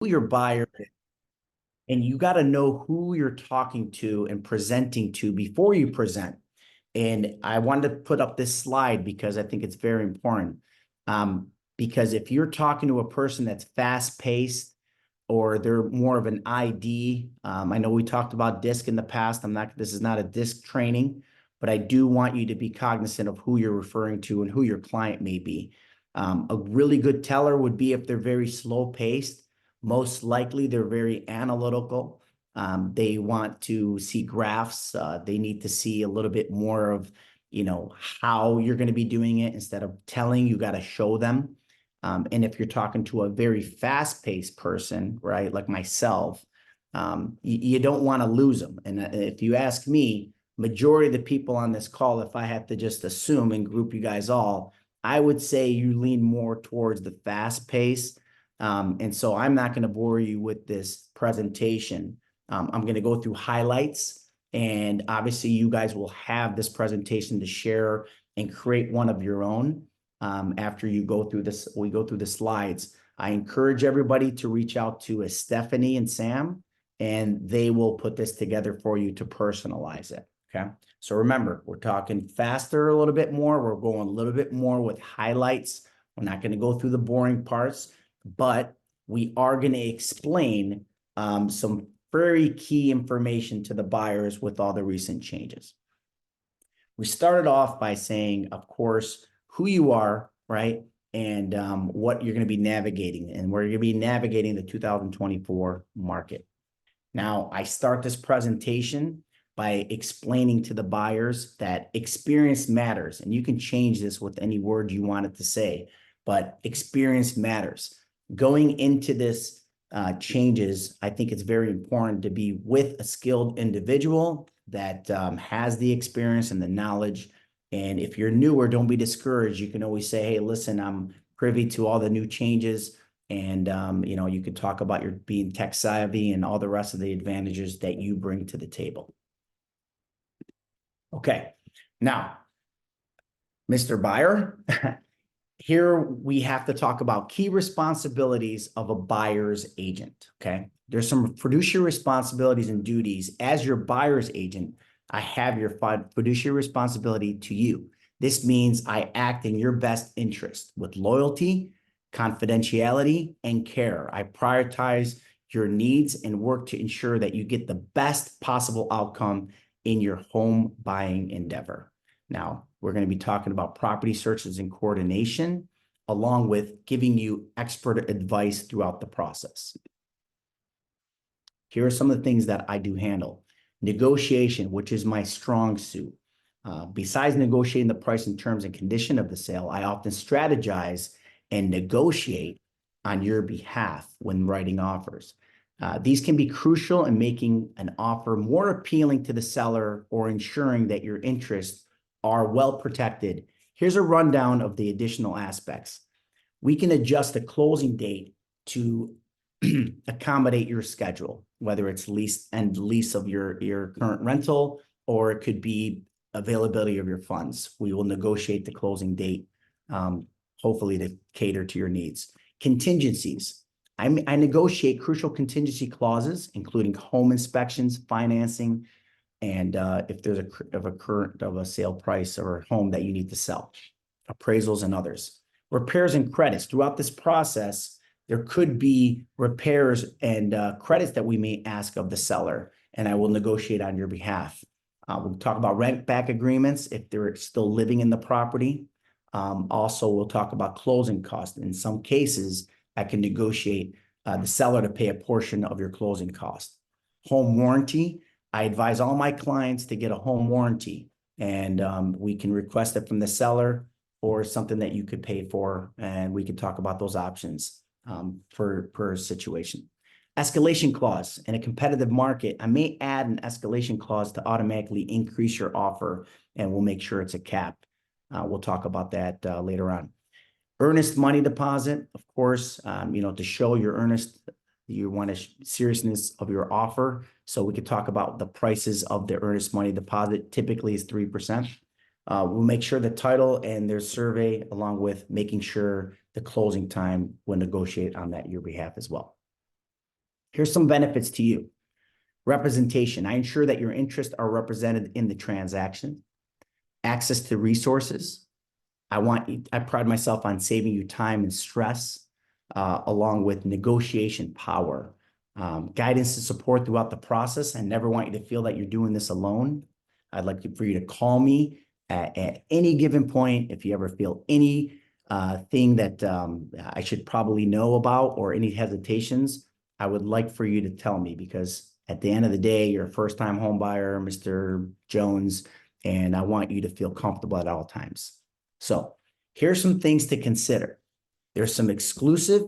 who your buyer is, and you got to know who you're talking to and presenting to before you present. And I wanted to put up this slide because I think it's very important. Because if you're talking to a person that's fast paced or they're more of an ID, I know we talked about DISC in the past. This is not a DISC training, but I do want you to be cognizant of who you're referring to and who your client may be. A really good teller would be if they're very slow paced. Most likely they're very analytical. They want to see graphs. They need to see a little bit more of, how you're going to be doing it instead of telling. You got to show them. And if you're talking to a very fast-paced person, right, like myself, you don't want to lose them. And if you ask me, majority of the people on this call, if I had to just assume and group you guys all, I would say you lean more towards the fast pace. And so I'm not going to bore you with this presentation. I'm going to go through highlights, and obviously you guys will have this presentation to share and create one of your own after you go through this. We go through the slides. I encourage everybody to reach out to Stephanie and Sam, and they will put this together for you to personalize it. Okay. So remember, we're talking faster a little bit more. We're going a little bit more with highlights. We're not going to go through the boring parts, but we are going to explain some very key information to the buyers with all the recent changes. We started off by saying, of course, who you are, right? And what you're going to be navigating, and where you're going to be navigating the 2024 market. Now, I start this presentation by explaining to the buyers that experience matters, and you can change this with any word you want it to say, but experience matters. Going into this changes, I think it's very important to be with a skilled individual that has the experience and the knowledge. And if you're newer, don't be discouraged. You can always say, hey, listen, I'm privy to all the new changes. And, you could talk about your being tech savvy and all the rest of the advantages that you bring to the table. Okay. Now, Mr. Buyer, here we have to talk about key responsibilities of a buyer's agent. Okay. There's some fiduciary responsibilities and duties. As your buyer's agent, I have your fiduciary responsibility to you. This means I act in your best interest with loyalty, confidentiality, and care. I prioritize your needs and work to ensure that you get the best possible outcome in your home buying endeavor. Now, we're going to be talking about property searches and coordination, along with giving you expert advice throughout the process. Here are some of the things that I do handle. Negotiation, which is my strong suit. Besides negotiating the price and terms and condition of the sale, I often strategize and negotiate on your behalf when writing offers. These can be crucial in making an offer more appealing to the seller or ensuring that your interests are well protected. Here's a rundown of the additional aspects. We can adjust the closing date to accommodate your schedule, whether it's lease of your current rental, or it could be availability of your funds. We will negotiate the closing date, hopefully to cater to your needs. Contingencies. I negotiate crucial contingency clauses, including home inspections, financing, and if there's a sale price or a home that you need to sell, appraisals and others. Repairs and credits. Throughout this process, there could be repairs and credits that we may ask of the seller, and I will negotiate on your behalf. We'll talk about rent back agreements if they're still living in the property. Also, we'll talk about closing costs. In some cases, I can negotiate the seller to pay a portion of your closing cost. Home warranty. I advise all my clients to get a home warranty, and we can request it from the seller or something that you could pay for, and we could talk about those options per situation. Escalation clause. In a competitive market, I may add an escalation clause to automatically increase your offer, and we'll make sure it's a cap. We'll talk about that later on. Earnest money deposit, of course, to show your seriousness of your offer. So we could talk about the prices of the earnest money deposit. Typically is 3%. We'll make sure the title and their survey, along with making sure the closing time will negotiate on that your behalf as well. Here's some benefits to you. Representation. I ensure that your interests are represented in the transaction. Access to resources. I pride myself on saving you time and stress, along with negotiation power. Guidance and support throughout the process. I never want you to feel that you're doing this alone. I'd like for you to call me at any given point if you ever feel any thing that I should probably know about or any hesitations. I would like for you to tell me, because at the end of the day, you're a first-time home buyer, Mr. Jones, and I want you to feel comfortable at all times. So here's some things to consider. There's some exclusive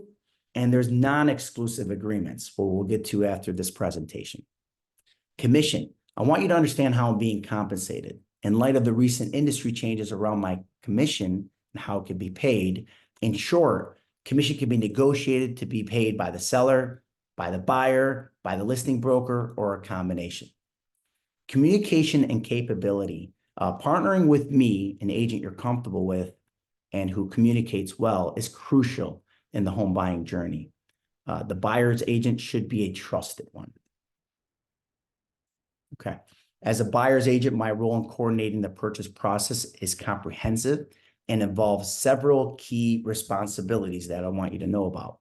and there's non-exclusive agreements, what we'll get to after this presentation. Commission. I want you to understand how I'm being compensated. In light of the recent industry changes around my commission and how it can be paid, in short, commission can be negotiated to be paid by the seller, by the buyer, by the listing broker, or a combination. Communication and capability. Partnering with me, an agent you're comfortable with and who communicates well, is crucial in the home buying journey. The buyer's agent should be a trusted one. Okay. As a buyer's agent, my role in coordinating the purchase process is comprehensive and involves several key responsibilities that I want you to know about.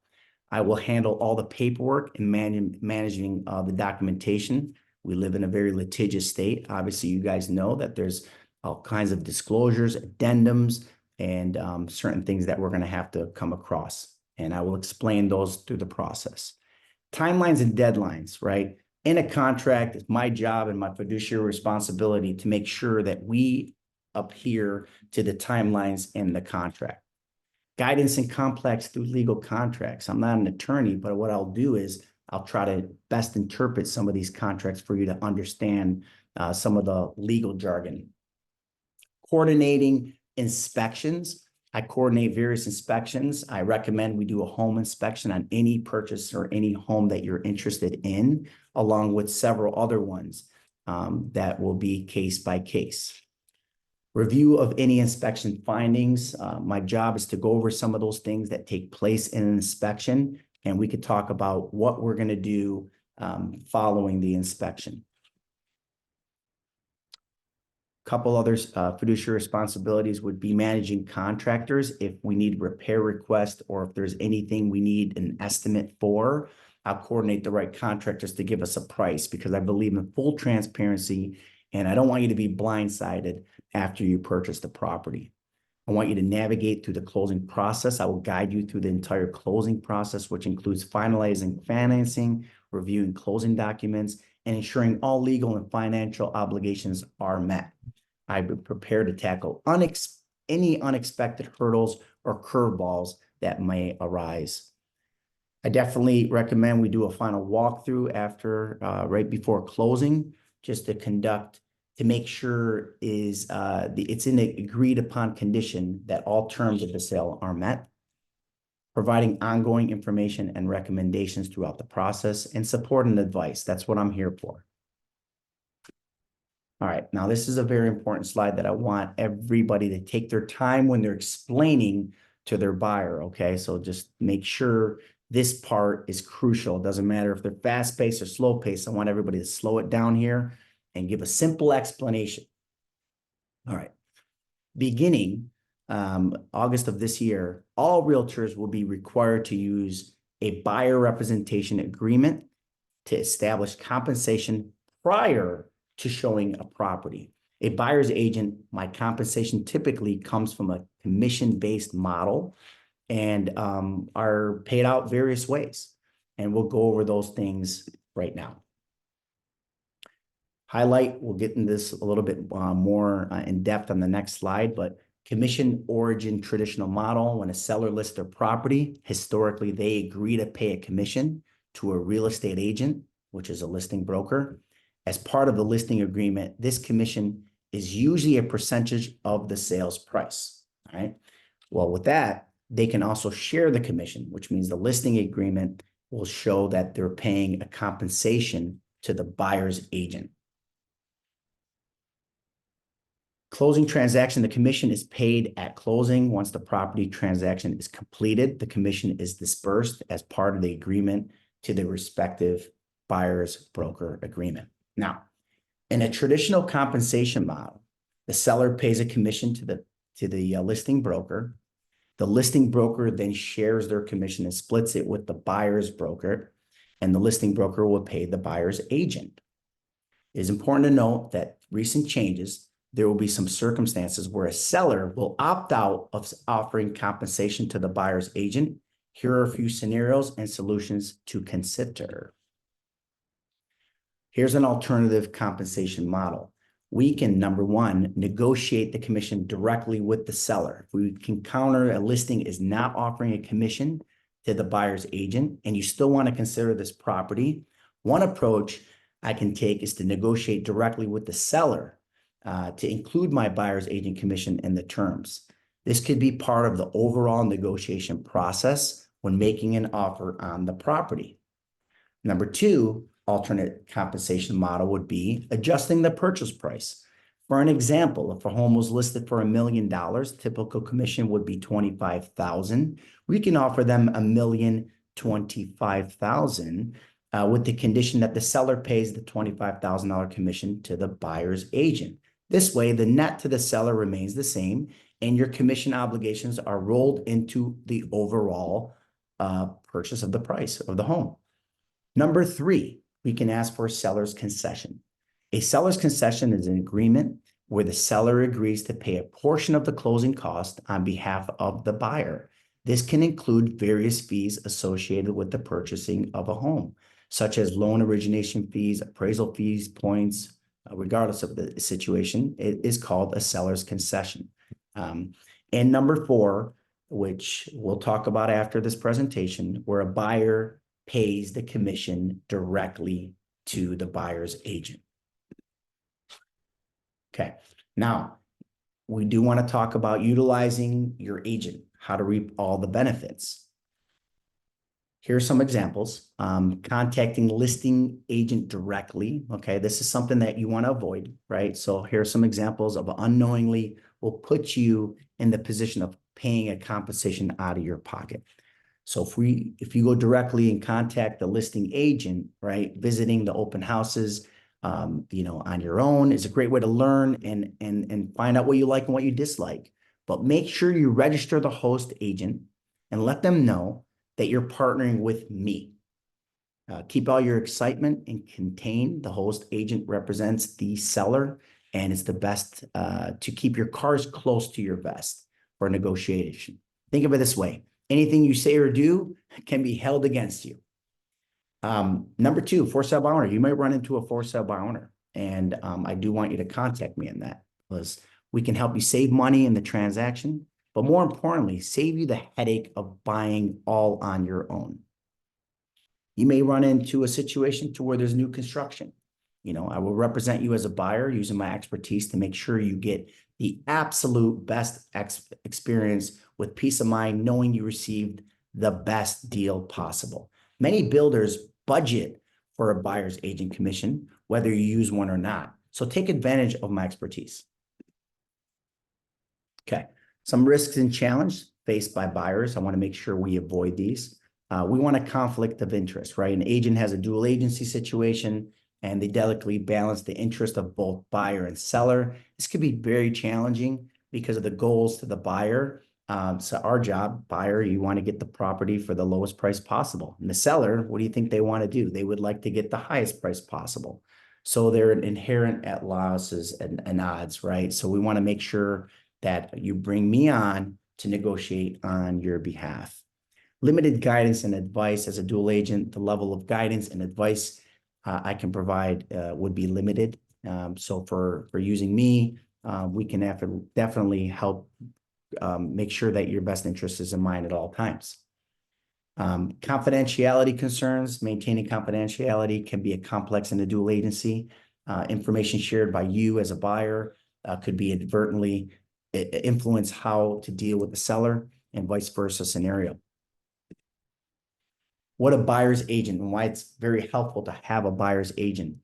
I will handle all the paperwork and managing the documentation. We live in a very litigious state. Obviously, you guys know that there's all kinds of disclosures, addendums, and certain things that we're going to have to come across. And I will explain those through the process. Timelines and deadlines, right? In a contract, it's my job and my fiduciary responsibility to make sure that we adhere to the timelines in the contract. Guidance in complex through legal contracts. I'm not an attorney, but what I'll do is I'll try to best interpret some of these contracts for you to understand some of the legal jargon. Coordinating inspections. I coordinate various inspections. I recommend we do a home inspection on any purchase or any home that you're interested in, along with several other ones that will be case by case. Review of any inspection findings. My job is to go over some of those things that take place in an inspection, and we could talk about what we're going to do following the inspection. Couple others fiduciary responsibilities would be managing contractors. If we need repair requests or if there's anything we need an estimate for, I'll coordinate the right contractors to give us a price, because I believe in full transparency and I don't want you to be blindsided after you purchase the property. I want you to navigate through the closing process. I will guide you through the entire closing process, which includes finalizing financing, reviewing closing documents, and ensuring all legal and financial obligations are met. I'm prepared to tackle any unexpected hurdles or curveballs that may arise. I definitely recommend we do a final walkthrough after, right before closing, just to make sure it's in an agreed upon condition that all terms of the sale are met. Providing ongoing information and recommendations throughout the process, and support and advice. That's what I'm here for. All right, now this is a very important slide that I want everybody to take their time when they're explaining to their buyer, okay? So just make sure this part is crucial. It doesn't matter if they're fast-paced or slow-paced. I want everybody to slow it down here and give a simple explanation. All right, beginning August of this year, all realtors will be required to use a buyer representation agreement to establish compensation prior to showing a property. A buyer's agent, my compensation typically comes from a commission-based model and are paid out various ways. And we'll go over those things right now. Highlight, we'll get into this a little bit more in depth on the next slide, but commission origin traditional model. When a seller lists their property, historically, they agree to pay a commission to a real estate agent, which is a listing broker. As part of the listing agreement, this commission is usually a percentage of the sales price. All right. Well, with that, they can also share the commission, which means the listing agreement will show that they're paying a compensation to the buyer's agent. Closing transaction, the commission is paid at closing. Once the property transaction is completed, the commission is dispersed as part of the agreement to the respective buyer's broker agreement. Now, in a traditional compensation model, the seller pays a commission to the listing broker. The listing broker then shares their commission and splits it with the buyer's broker, and the listing broker will pay the buyer's agent. It is important to note that recent changes, there will be some circumstances where a seller will opt out of offering compensation to the buyer's agent. Here are a few scenarios and solutions to consider. Here's an alternative compensation model. We can, number one, negotiate the commission directly with the seller. If we can counter a listing is not offering a commission to the buyer's agent, and you still want to consider this property, one approach I can take is to negotiate directly with the seller to include my buyer's agent commission in the terms. This could be part of the overall negotiation process when making an offer on the property. Number two, alternate compensation model would be adjusting the purchase price. For an example, if a home was listed for $1 million, typical commission would be $25,000. We can offer them $1,025,000 with the condition that the seller pays the $25,000 commission to the buyer's agent. This way, the net to the seller remains the same, and your commission obligations are rolled into the overall purchase of the price of the home. Number three, we can ask for a seller's concession. A seller's concession is an agreement where the seller agrees to pay a portion of the closing cost on behalf of the buyer. This can include various fees associated with the purchasing of a home, such as loan origination fees, appraisal fees, points, regardless of the situation. It is called a seller's concession. And number four, which we'll talk about after this presentation, where a buyer pays the commission directly to the buyer's agent. Okay, now we do want to talk about utilizing your agent, how to reap all the benefits. Here are some examples. Contacting listing agent directly. Okay, this is something that you want to avoid, right? So here are some examples of unknowingly will put you in the position of paying a compensation out of your pocket. So if you go directly and contact the listing agent, right, visiting the open houses, on your own is a great way to learn and find out what you like and what you dislike. But make sure you register the host agent and let them know that you're partnering with me. Keep all your excitement and contain. The host agent represents the seller, and it's the best to keep your cards close to your vest for negotiation. Think of it this way. Anything you say or do can be held against you. Number two, for sale by owner. You might run into a for sale by owner, and I do want you to contact me on that because we can help you save money in the transaction, but more importantly, save you the headache of buying all on your own. You may run into a situation to where there's new construction. I will represent you as a buyer using my expertise to make sure you get the absolute best experience with peace of mind, knowing you received the best deal possible. Many builders budget for a buyer's agent commission, whether you use one or not. So take advantage of my expertise. Okay, some risks and challenges faced by buyers. I want to make sure we avoid these. We want a conflict of interest, right? An agent has a dual agency situation, and they delicately balance the interest of both buyer and seller. This could be very challenging because of the goals to the buyer. So our job, buyer, you want to get the property for the lowest price possible. And the seller, what do you think they want to do? They would like to get the highest price possible. So they're inherent at losses and odds, right? So we want to make sure that you bring me on to negotiate on your behalf. Limited guidance and advice as a dual agent. The level of guidance and advice I can provide would be limited. So for using me, we can definitely help make sure that your best interest is in mind at all times. Confidentiality concerns. Maintaining confidentiality can be a complex in a dual agency. Information shared by you as a buyer could be inadvertently influence how to deal with the seller and vice versa scenario. What a buyer's agent and why it's very helpful to have a buyer's agent.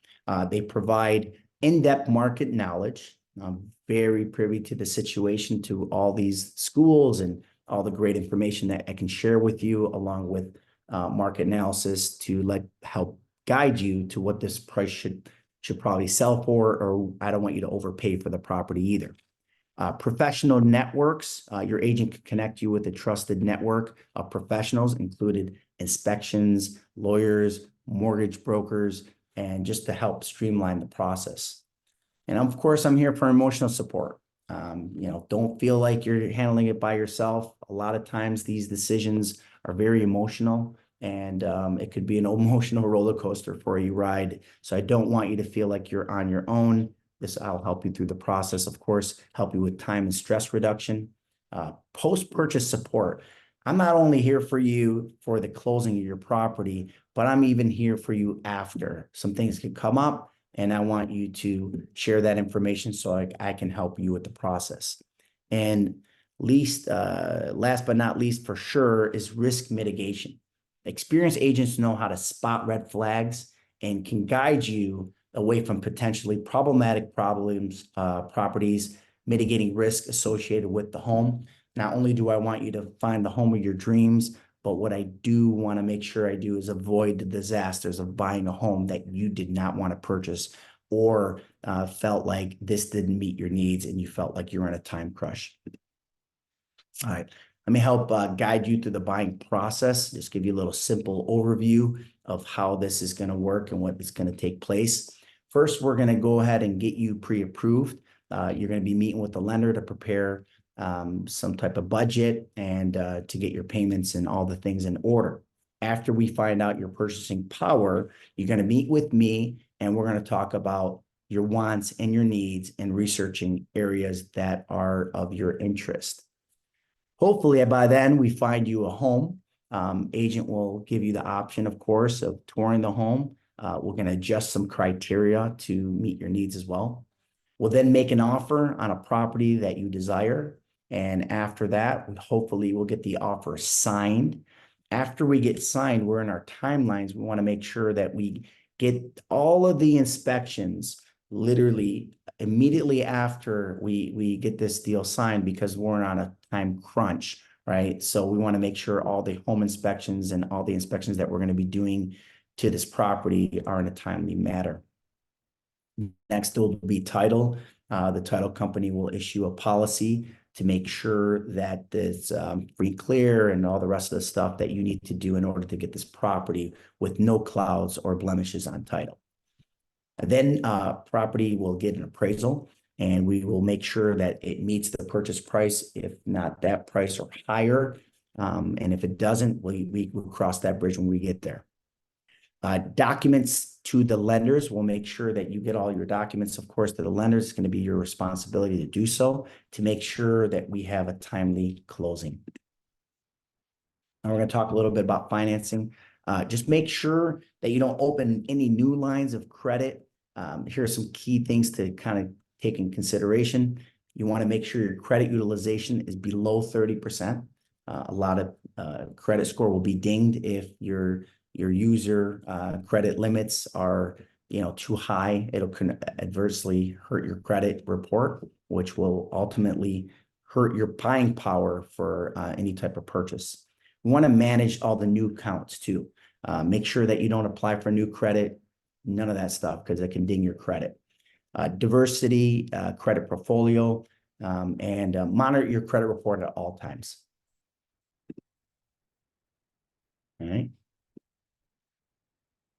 They provide in-depth market knowledge. I'm very privy to the situation, to all these schools and all the great information that I can share with you, along with market analysis to help guide you to what this price should probably sell for, or I don't want you to overpay for the property either. Professional networks, your agent can connect you with a trusted network of professionals, included inspections, lawyers, mortgage brokers, and just to help streamline the process. And of course, I'm here for emotional support. Don't feel like you're handling it by yourself. A lot of times these decisions are very emotional, and it could be an emotional roller coaster for you ride. So I don't want you to feel like you're on your own. I'll help you through the process, of course, help you with time and stress reduction. Post-purchase support. I'm not only here for you for the closing of your property, but I'm even here for you after. Some things could come up, and I want you to share that information so I can help you with the process. And last but not least, for sure, is risk mitigation. Experienced agents know how to spot red flags and can guide you away from potentially problematic properties, mitigating risk associated with the home. Not only do I want you to find the home of your dreams, but what I do want to make sure I do is avoid the disasters of buying a home that you did not want to purchase, or felt like this didn't meet your needs and you felt like you're in a time crush. All right, let me help guide you through the buying process. Just give you a little simple overview of how this is going to work and what is going to take place. First, we're going to go ahead and get you pre-approved. You're going to be meeting with the lender to prepare some type of budget and to get your payments and all the things in order. After we find out your purchasing power, you're going to meet with me, and we're going to talk about your wants and your needs and researching areas that are of your interest. Hopefully by then we find you a home. Agent will give you the option, of course, of touring the home. We're going to adjust some criteria to meet your needs as well. We'll then make an offer on a property that you desire. And after that, hopefully we'll get the offer signed. After we get signed, we're in our timelines. We want to make sure that we get all of the inspections literally immediately after we get this deal signed, because we're on a time crunch, right? So we want to make sure all the home inspections and all the inspections that we're going to be doing to this property are in a timely manner. Next will be title. The title company will issue a policy to make sure that it's free clear and all the rest of the stuff that you need to do in order to get this property with no clouds or blemishes on title. And then property will get an appraisal, and we will make sure that it meets the purchase price, if not that price or higher. And if it doesn't, we will cross that bridge when we get there. Documents to the lenders, we'll make sure that you get all your documents, of course, to the lenders. It's going to be your responsibility to do so, to make sure that we have a timely closing. Now we're going to talk a little bit about financing. Just make sure that you don't open any new lines of credit. Here are some key things to kind of take in consideration. You want to make sure your credit utilization is below 30%. A lot of credit score will be dinged if your user credit limits are too high. It'll adversely hurt your credit report, which will ultimately hurt your buying power for any type of purchase. We want to manage all the new accounts too. Make sure that you don't apply for new credit, none of that stuff, because it can ding your credit. Diversity, credit portfolio, and monitor your credit report at all times. All right.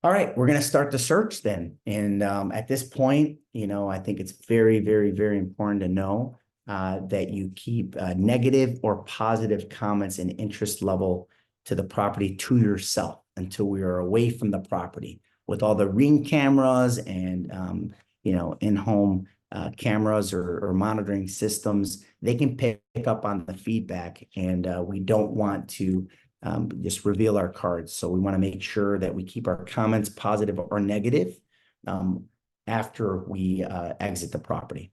All right, we're going to start the search then. And at this point, I think it's very, very, very important to know that you keep negative or positive comments and interest level to the property to yourself until we are away from the property. With all the Ring cameras and, in-home cameras or monitoring systems, they can pick up on the feedback, and we don't want to just reveal our cards. So we want to make sure that we keep our comments positive or negative after we exit the property.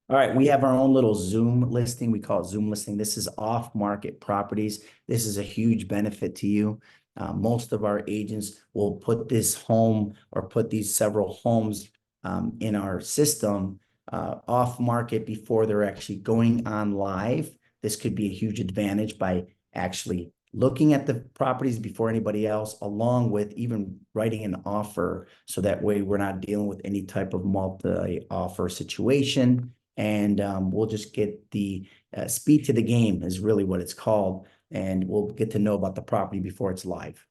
All right, we have our own little Zoom listing. We call it Zoom listing. This is off-market properties. This is a huge benefit to you. Most of our agents will put this home or put these several homes in our system off-market before they're actually going on live. This could be a huge advantage by actually looking at the properties before anybody else, along with even writing an offer. So that way we're not dealing with any type of multi-offer situation. And we'll just get the speed to the game is really what it's called. And we'll get to know about the property before it's live.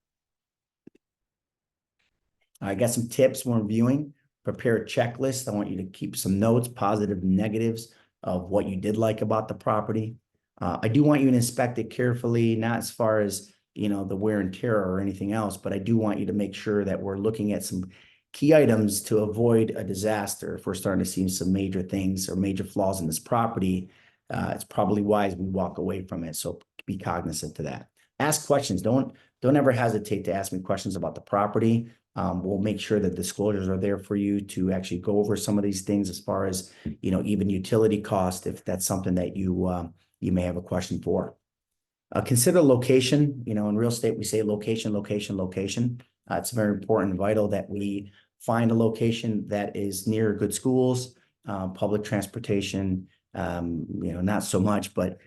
I got some tips when reviewing. Prepare a checklist. I want you to keep some notes, positive and negatives of what you did like about the property. I do want you to inspect it carefully, not as far as, the wear and tear or anything else, but I do want you to make sure that we're looking at some key items to avoid a disaster. If we're starting to see some major things or major flaws in this property, it's probably wise we walk away from it. So be cognizant to that. Ask questions. Don't ever hesitate to ask me questions about the property. We'll make sure that disclosures are there for you to actually go over some of these things as far as, even utility cost, if that's something that you may have a question for. Consider location. In real estate, we say location, location, location. It's very important and vital that we find a location that is near good schools, public transportation, not so much, but,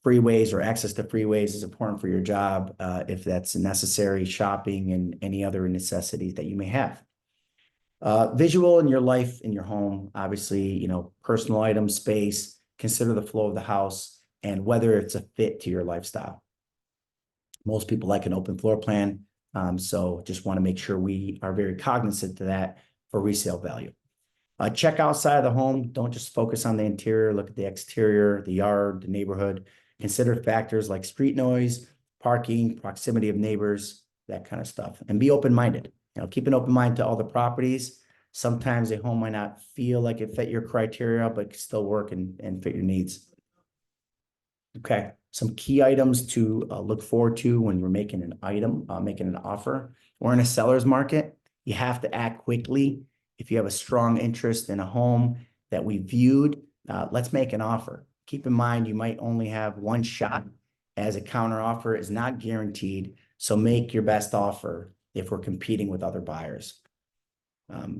freeways or access to freeways is important for your job, if that's necessary, shopping and any other necessities that you may have. Visual in your life, in your home, obviously, personal items, space, consider the flow of the house and whether it's a fit to your lifestyle. Most people like an open floor plan. So just want to make sure we are very cognizant to that for resale value. Check outside of the home. Don't just focus on the interior. Look at the exterior, the yard, the neighborhood. Consider factors like street noise, parking, proximity of neighbors, that kind of stuff. And be open-minded. Keep an open mind to all the properties. Sometimes a home might not feel like it fit your criteria, but can still work and fit your needs. Okay, some key items to look forward to when you're making making an offer. We're in a seller's market. You have to act quickly. If you have a strong interest in a home that we viewed, let's make an offer. Keep in mind, you might only have one shot, as a counter offer is not guaranteed. So make your best offer if we're competing with other buyers.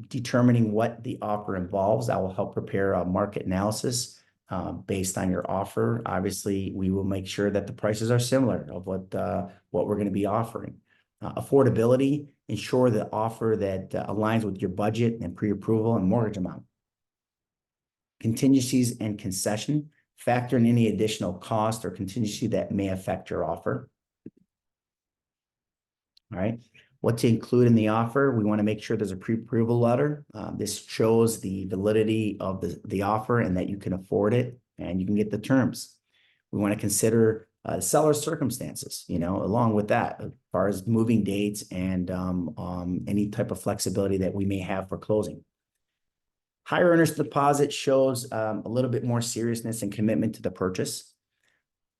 Determining what the offer involves, I will help prepare a market analysis based on your offer. Obviously, we will make sure that the prices are similar of what we're going to be offering. Affordability, ensure the offer that aligns with your budget and pre-approval and mortgage amount. Contingencies and concession, factor in any additional cost or contingency that may affect your offer. All right. What to include in the offer? We want to make sure there's a pre-approval letter. This shows the validity of the offer and that you can afford it and you can get the terms. We want to consider seller's circumstances, along with that, as far as moving dates and any type of flexibility that we may have for closing. Higher earnest deposit shows a little bit more seriousness and commitment to the purchase.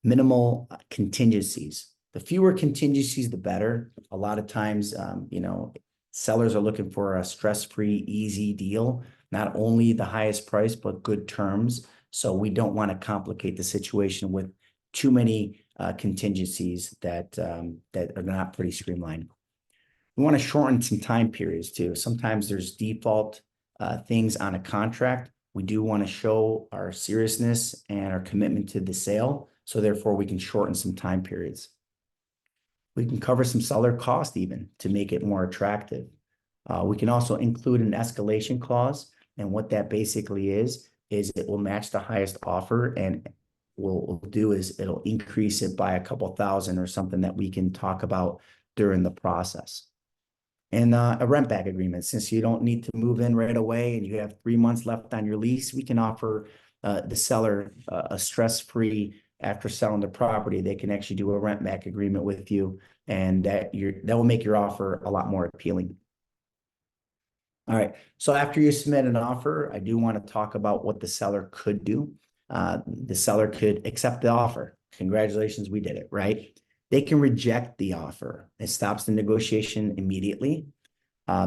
Minimal contingencies. The fewer contingencies, the better. A lot of times, sellers are looking for a stress-free, easy deal, not only the highest price, but good terms. So we don't want to complicate the situation with too many contingencies that are not pretty streamlined. We want to shorten some time periods too. Sometimes there's default things on a contract. We do want to show our seriousness and our commitment to the sale. So therefore, we can shorten some time periods. We can cover some seller cost even to make it more attractive. We can also include an escalation clause. And what that basically is it will match the highest offer, and what we'll do is it'll increase it by a couple thousand or something that we can talk about during the process. And a rent back agreement, since you don't need to move in right away and you have 3 months left on your lease, we can offer the seller a stress-free, after selling the property, they can actually do a rent back agreement with you, and that will make your offer a lot more appealing. All right, so after you submit an offer, I do want to talk about what the seller could do. The seller could accept the offer. Congratulations, we did it, right? They can reject the offer. It stops the negotiation immediately.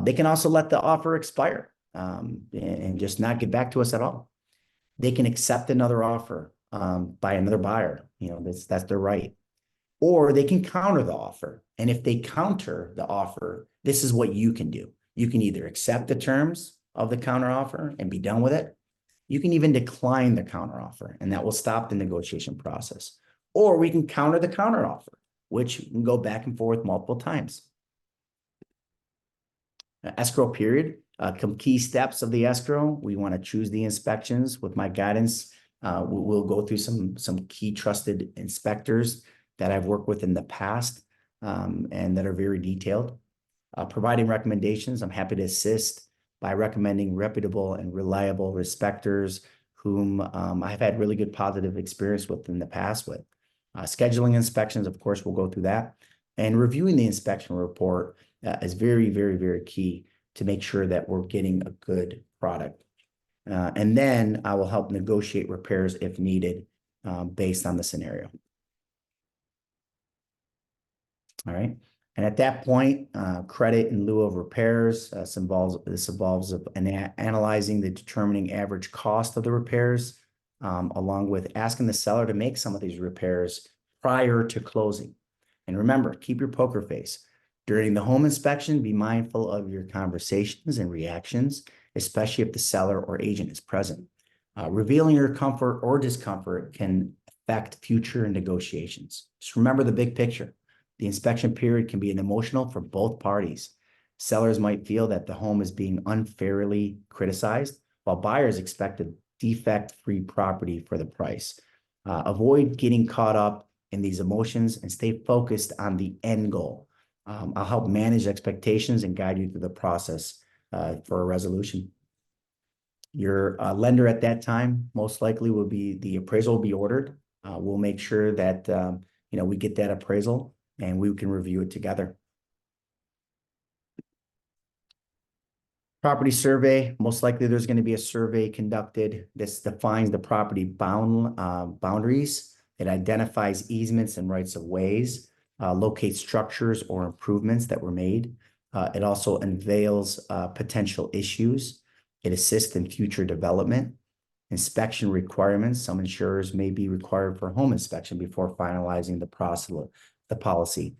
They can also let the offer expire and just not get back to us at all. They can accept another offer by another buyer. That's their right. Or they can counter the offer. And if they counter the offer, this is what you can do. You can either accept the terms of the counter offer and be done with it. You can even decline the counter offer, and that will stop the negotiation process. or we can counter the counter offer, which can go back and forth multiple times. Escrow period, some key steps of the escrow. We want to choose the inspections. With my guidance, we'll go through some key trusted inspectors that I've worked with in the past, and that are very detailed. Providing recommendations, I'm happy to assist by recommending reputable and reliable inspectors whom I've had really good positive experience with in the past with. Scheduling inspections, of course, we'll go through that. And reviewing the inspection report is very, very, very key to make sure that we're getting a good product. And then I will help negotiate repairs if needed, based on the scenario. All right. And at that point, credit in lieu of repairs, this involves analyzing the determining average cost of the repairs, along with asking the seller to make some of these repairs prior to closing. And remember, keep your poker face. During the home inspection, be mindful of your conversations and reactions, especially if the seller or agent is present. Revealing your comfort or discomfort can affect future negotiations. Just remember the big picture. The inspection period can be an emotional for both parties. Sellers might feel that the home is being unfairly criticized, while buyers expect a defect-free property for the price. Avoid getting caught up in these emotions and stay focused on the end goal. I'll help manage expectations and guide you through the process for a resolution. Your lender at that time most likely will be, the appraisal will be ordered. We'll make sure that we get that appraisal and we can review it together. Property survey, most likely there's going to be a survey conducted. This defines the property boundaries. It identifies easements and rights of ways, locates structures or improvements that were made. It also unveils potential issues. It assists in future development. Inspection requirements. Some insurers may be required for home inspection before finalizing the policy.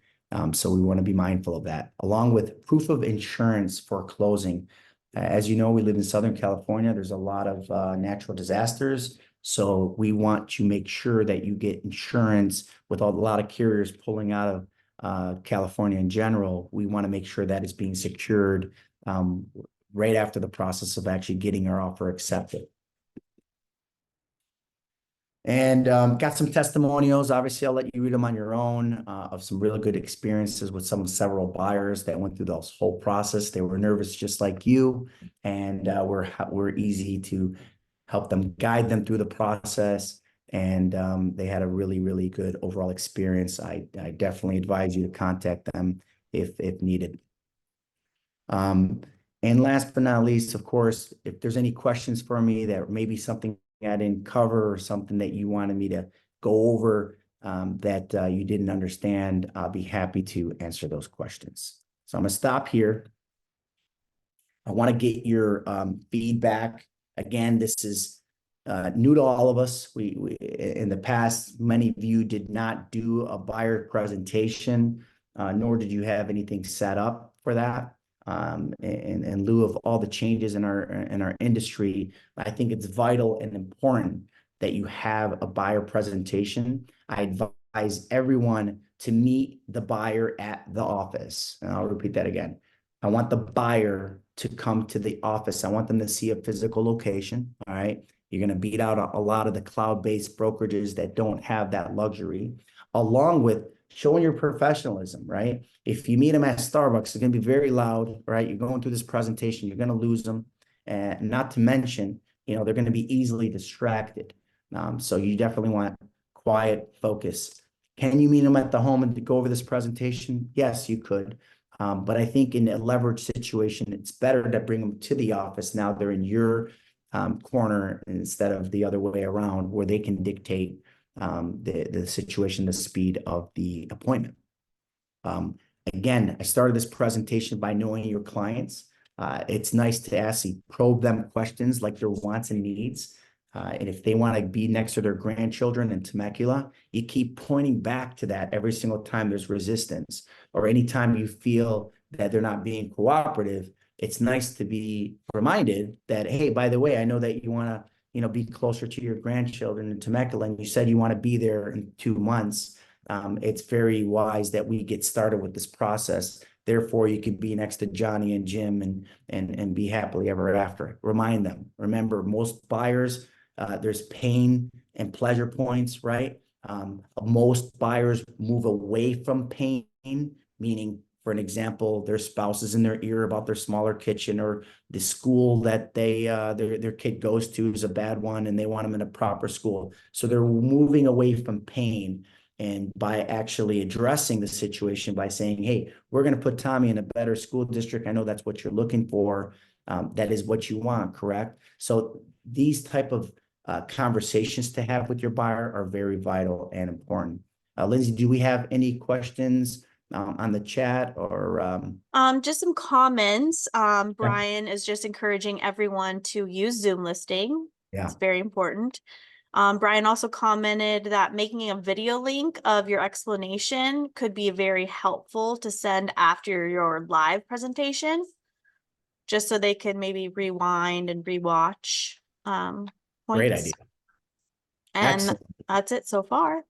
So we want to be mindful of that, along with proof of insurance for closing. As you know, we live in Southern California. There's a lot of natural disasters. So we want to make sure that you get insurance. With a lot of carriers pulling out of California in general, we want to make sure that is being secured right after the process of actually getting our offer accepted. And got some testimonials. Obviously, I'll let you read them on your own, of some really good experiences with several buyers that went through this whole process. They were nervous just like you, and we're easy to help them, guide them through the process. And they had a really, really good overall experience. I definitely advise you to contact them if needed. And last but not least, of course, if there's any questions for me that maybe something I didn't cover or something that you wanted me to go over that you didn't understand, I'll be happy to answer those questions. So I'm going to stop here. I want to get your feedback. Again, this is new to all of us. We in the past, many of you did not do a buyer presentation, nor did you have anything set up for that. In lieu of all the changes in our industry, I think it's vital and important that you have a buyer presentation. I advise everyone to meet the buyer at the office. And I'll repeat that again. I want the buyer to come to the office. I want them to see a physical location. All right. You're going to beat out a lot of the cloud-based brokerages that don't have that luxury, along with showing your professionalism, right? If you meet them at Starbucks, it's going to be very loud, right? You're going through this presentation, you're going to lose them. And not to mention, they're going to be easily distracted. So you definitely want quiet focus. Can you meet them at the home and go over this presentation? Yes, you could. But I think in a leverage situation, it's better to bring them to the office. Now they're in your corner instead of the other way around, where they can dictate the situation, the speed of the appointment. Again, I started this presentation by knowing your clients. It's nice to probe them questions like their wants and needs. And if they want to be next to their grandchildren in Temecula, you keep pointing back to that every single time there's resistance, or anytime you feel that they're not being cooperative. It's nice to be reminded that, hey, by the way, I know that you want to, be closer to your grandchildren in Temecula, and you said you want to be there in 2 months, it's very wise that we get started with this process. Therefore, you could be next to Johnny and Jim and be happily ever after. Remind them. Remember, most buyers, there's pain and pleasure points, right? Most buyers move away from pain, meaning, for an example, their spouse is in their ear about their smaller kitchen, or the school that their kid goes to is a bad one and they want them in a proper school. So they're moving away from pain. And by actually addressing the situation by saying, hey, we're going to put Tommy in a better school district. I know that's what you're looking for. That is what you want, correct? So these type of conversations to have with your buyer are very vital and important. Lindsay, do we have any questions on the chat or? Just some comments. Brian is just encouraging everyone to use Zoom listing. Yeah. It's very important. Brian also commented that making a video link of your explanation could be very helpful to send after your live presentation, just so they can maybe rewind and rewatch points. Great idea. And excellent. That's it so far.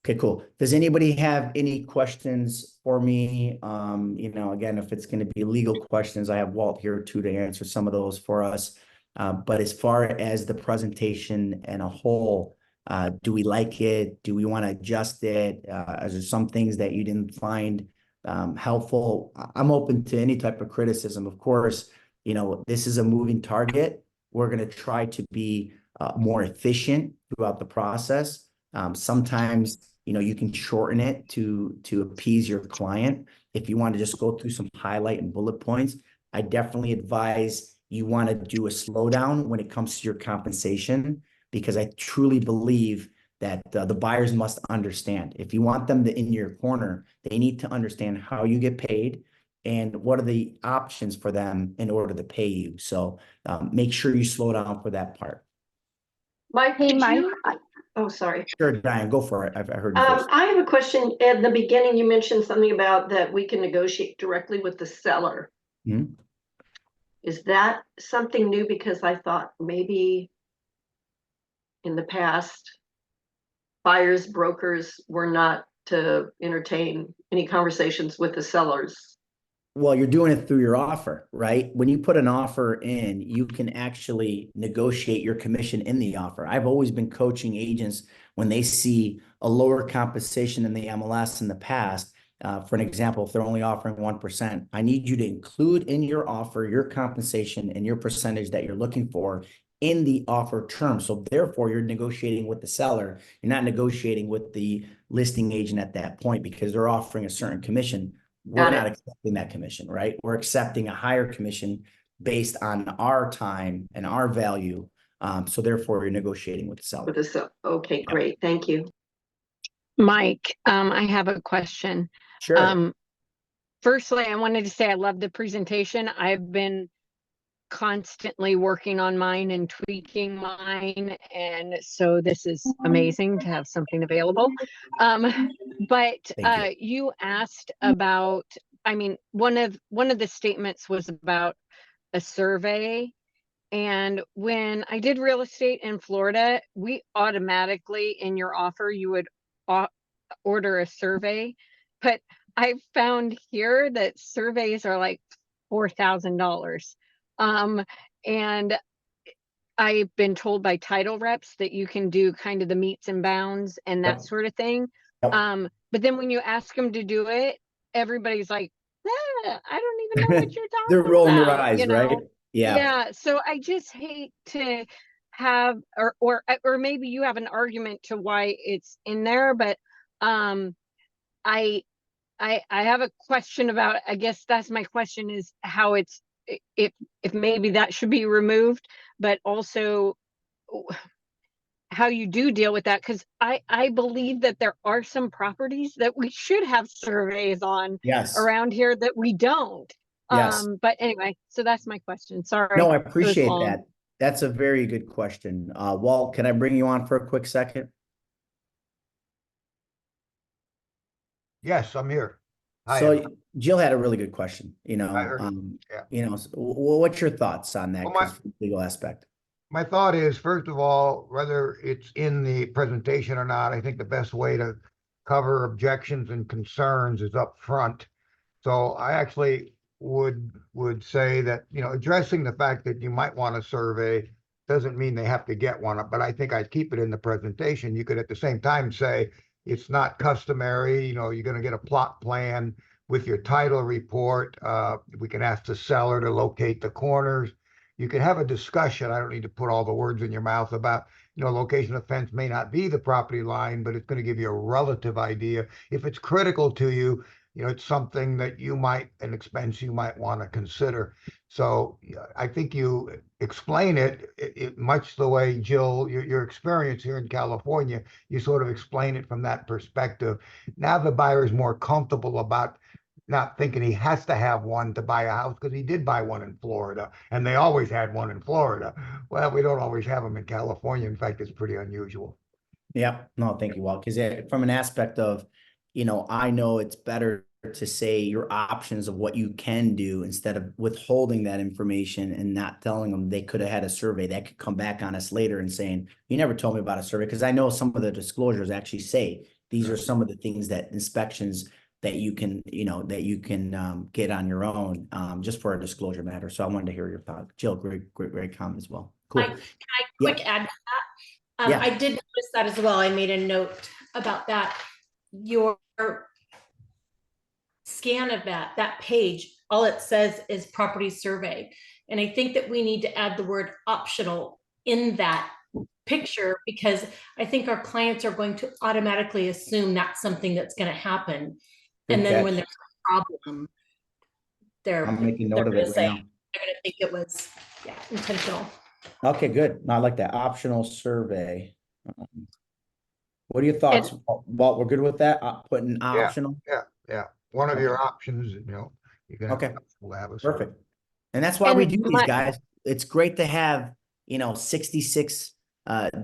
Okay, cool. Does anybody have any questions for me? Again, if it's going to be legal questions, I have Walt here too to answer some of those for us. But as far as the presentation and a whole, do we like it? Do we want to adjust it? Is there some things that you didn't find helpful? I'm open to any type of criticism. Of course, this is a moving target. We're going to try to be more efficient throughout the process. Sometimes, you can shorten it to appease your client. If you want to just go through some highlight and bullet points, I definitely advise you want to do a slowdown when it comes to your compensation, because I truly believe that the buyers must understand. If you want them in your corner, they need to understand how you get paid and what are the options for them in order to pay you. So make sure you slow down for that part. Mike, oh, sorry. Sure, Diane, go for it. I heard you first. I have a question. At the beginning, you mentioned something about that we can negotiate directly with the seller. Mm-hmm. Is that something new? Because I thought maybe in the past, buyers, brokers were not to entertain any conversations with the sellers. Well, you're doing it through your offer, right? When you put an offer in, you can actually negotiate your commission in the offer. I've always been coaching agents when they see a lower compensation in the MLS in the past. For an example, if they're only offering 1%, I need you to include in your offer your compensation and your percentage that you're looking for in the offer term. So therefore, you're negotiating with the seller. You're not negotiating with the listing agent at that point because they're offering a certain commission. We're not accepting that commission, right? We're accepting a higher commission based on our time and our value. So therefore, you're negotiating with the seller. Okay, great. Thank you. Mike, I have a question. Sure. Firstly, I wanted to say I love the presentation. I've been constantly working on mine and tweaking mine, and so this is amazing to have something available. But you asked about, one of the statements was about a survey. And when I did real estate in Florida, we automatically in your offer, you would order a survey. But I found here that surveys are like $4,000. And I've been told by title reps that you can do kind of the meets and bounds and that sort of thing. But then when you ask them to do it, everybody's like, I don't even know what you're talking They're rolling about, their eyes, right? Yeah. So I just hate to have, or maybe you have an argument to why it's in there, but I have a question about, I guess that's my question, is how it's, if maybe that should be removed, but also how you do deal with that. Because I believe that there are some properties that we should have surveys on around here that we don't. But anyway, so that's my question. Sorry. No, I appreciate that. That's a very good question. Walt, can I bring you on for a quick second? Yes, I'm here. So Jill had a really good question. I heard what's your thoughts on that Well, legal aspect? my thought is, first of all, whether it's in the presentation or not, I think the best way to cover objections and concerns is up front. So I actually would say that, you know, addressing the fact that you might want a survey doesn't mean they have to get one, but I think I'd keep it in the presentation. You could at the same time say it's not customary, you know, you're going to get a plot plan with your title report. We can ask the seller to locate the corners. You can have a discussion. I don't need to put all the words in your mouth about, you know, location of fence may not be the property line, but it's going to give you a relative idea. If it's critical to you, you know, it's something that you might, an expense you might want to consider. So I think you explain it much the way, Jill, your experience here in California, you sort of explain it from that perspective. Now the buyer is more comfortable about not thinking he has to have one to buy a house, because he did buy one in Florida and they always had one in Florida. Well, we don't always have them in California. In fact, it's pretty unusual. Yeah, no, thank you, Walt. Because from an aspect of, you know, I know it's better to say your options of what you can do instead of withholding that information and not telling them they could have had a survey that could come back on us later and saying, you never told me about a survey. Because I know some of the disclosures actually say these are some of the things that inspections that you can, you know, that you can get on your own, just for a disclosure matter. So I wanted to hear your thought. Jill, great comment as well. Cool. Can I quick add to that? Yeah. I did notice that as well. I made a note about that. Your scan of that page, all it says is property survey. And I think that we need to add the word optional in that picture, because I think our clients are going to automatically assume that's something that's going to happen. Good And then catch. when there's a problem, I'm making note they're of going it to right say, now. they're going to think it was intentional. Okay, good. No, I like that optional survey. What are your thoughts? Walt, we're good with that? Putting optional? Yeah. One of your Okay. options, you know, you can Okay. have a Perfect. And that's why we And do these, guys. It's great to have, you know, 66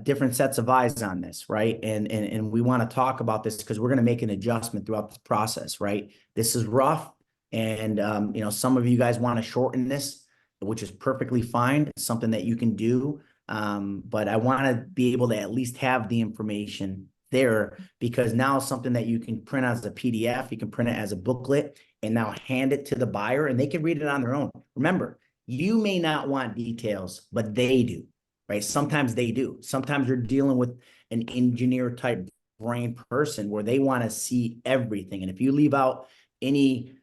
different sets of eyes on this, right? And we want to talk about this because we're going to make an adjustment throughout this process, right? This is rough. And you know, some of you guys want to shorten this, which is perfectly fine. It's something that you can do. But I want to be able to at least have the information there, because now it's something that you can print as a PDF, you can print it as a booklet, and now hand it to the buyer and they can read it on their own. Remember, you may not want details, but they do, right? Sometimes they do. Sometimes you're dealing with an engineer type brain person where they want to see everything. And if you leave out any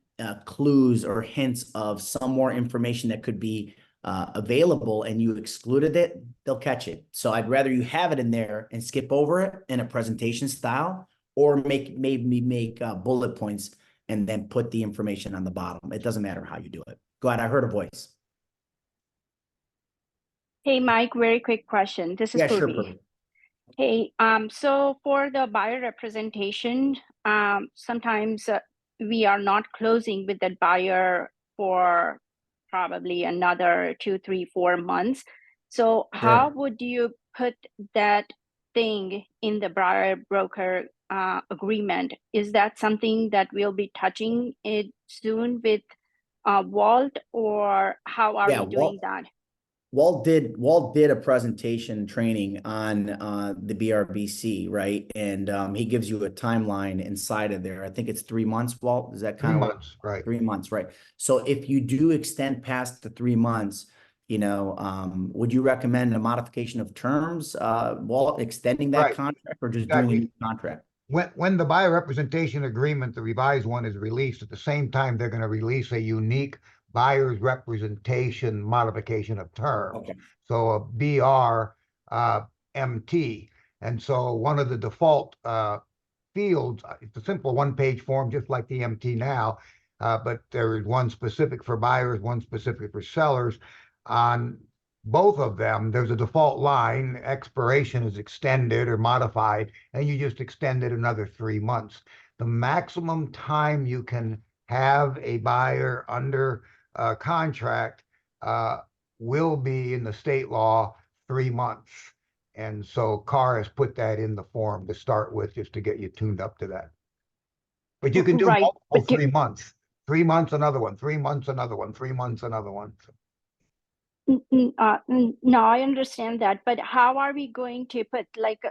clues or hints of some more information that could be available and you excluded it, they'll catch it. So I'd rather you have it in there and skip over it in a presentation style, or maybe make bullet points and then put the information on the bottom. It doesn't matter how you do it. Go ahead. I heard a voice. Hey, Mike, very quick question. This is Yeah, sure. Purvi. Hey, so for the buyer representation, sometimes we are not closing with that buyer for probably another 2, 3, 4 months. So how would you put that thing in the buyer broker agreement? Is that something that we'll be touching it soon with Walt, or how are we doing that? Walt did a presentation training on the BRBC, right? And he gives you a timeline inside of there. I think it's 3 months, Walt. Is that kind of 3 months, right? 3 months, right? So if you do extend past the 3 months, you know, would you recommend a modification of terms, Walt, extending that contract, or just doing a new contract? When the buyer representation agreement, the revised one, is released, at the same time, they're going to release a unique buyer's representation modification of terms. Okay. So a BR MT. And so one of the default fields, it's a simple one-page form, just like the MT now, but there is one specific for buyers, one specific for sellers. On both of them, there's a default line, expiration is extended or modified, and you just extend it another 3 months. The maximum time you can have a buyer under contract will be, in the state law, 3 months. And so CAR has put that in the form to start with, just to get you tuned up to that. But you can do multiple 3 months. 3 months, another one, 3 months, another one, 3 months, another one. No, I understand that, but how are we going to put like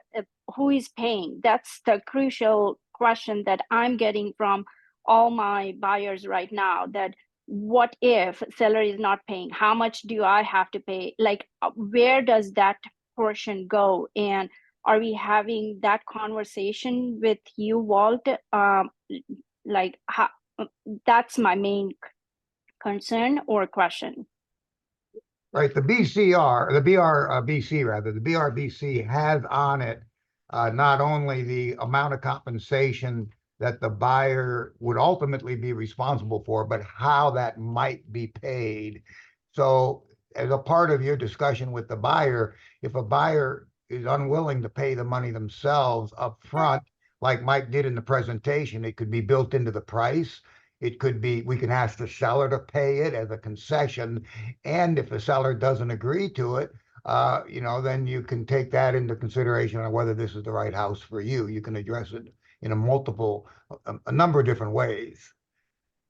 who is paying? That's the crucial question that I'm getting from all my buyers right now. That what if seller is not paying? How much do I have to pay? Like, where does that portion go? And are we having that conversation with you, Walt? Like, how, that's my main concern or question. Right, the BCR, the BRBC rather, the BRBC has on it not only the amount of compensation that the buyer would ultimately be responsible for, but how that might be paid. So as a part of your discussion with the buyer, if a buyer is unwilling to pay the money themselves up front, like Mike did in the presentation, it could be built into the price. It could be, we can ask the seller to pay it as a concession. And if the seller doesn't agree to it, then you can take that into consideration on whether this is the right house for you. You can address it in a number of different ways.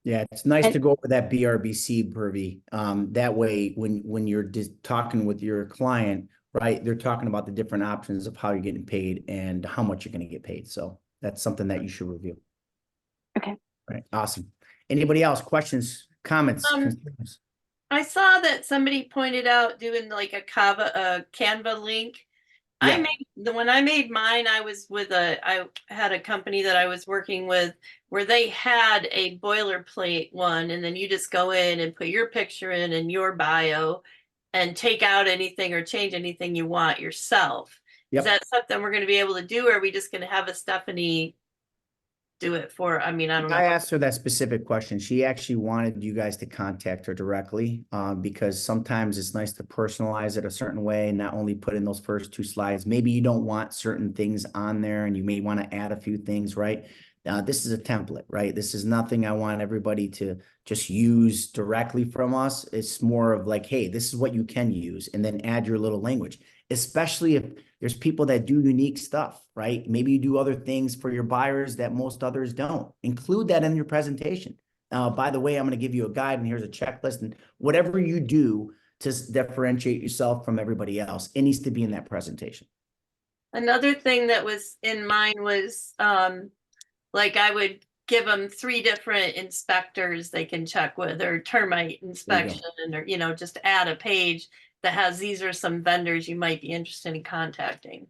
Yeah, it's nice And- to go over that BRBC, Purvy. That way, when you're talking with your client, right, they're talking about the different options of how you're getting paid and how much you're going to get paid. So that's something that you should review. Okay. Right. Awesome. Anybody else? Questions, comments, Um, concerns? I saw that somebody pointed out doing like a Canva link. Yeah. When I made mine, I had a company that I was working with where they had a boilerplate one, and then you just go in and put your picture in and your bio and take out anything or change anything you want yourself. Yep. Is that something we're going to be able to do, or are we just going to have a Stephanie do it for? I mean, I don't know. I asked her that specific question. She actually wanted you guys to contact her directly because sometimes it's nice to personalize it a certain way and not only put in those first two slides. Maybe you don't want certain things on there and you may want to add a few things, right? This is a template, right? This is nothing I want everybody to just use directly from us. It's more of like, hey, this is what you can use, and then add your little language, especially if there's people that do unique stuff, right? Maybe you do other things for your buyers that most others don't. Include that in your presentation. By the way, I'm going to give you a guide and here's a checklist, and whatever you do to differentiate yourself from everybody else, it needs to be in that presentation. Another thing that was in mine was like I would give them 3 different inspectors they can check with, or termite inspection, or just add a page that has, these are some vendors you might be interested in contacting.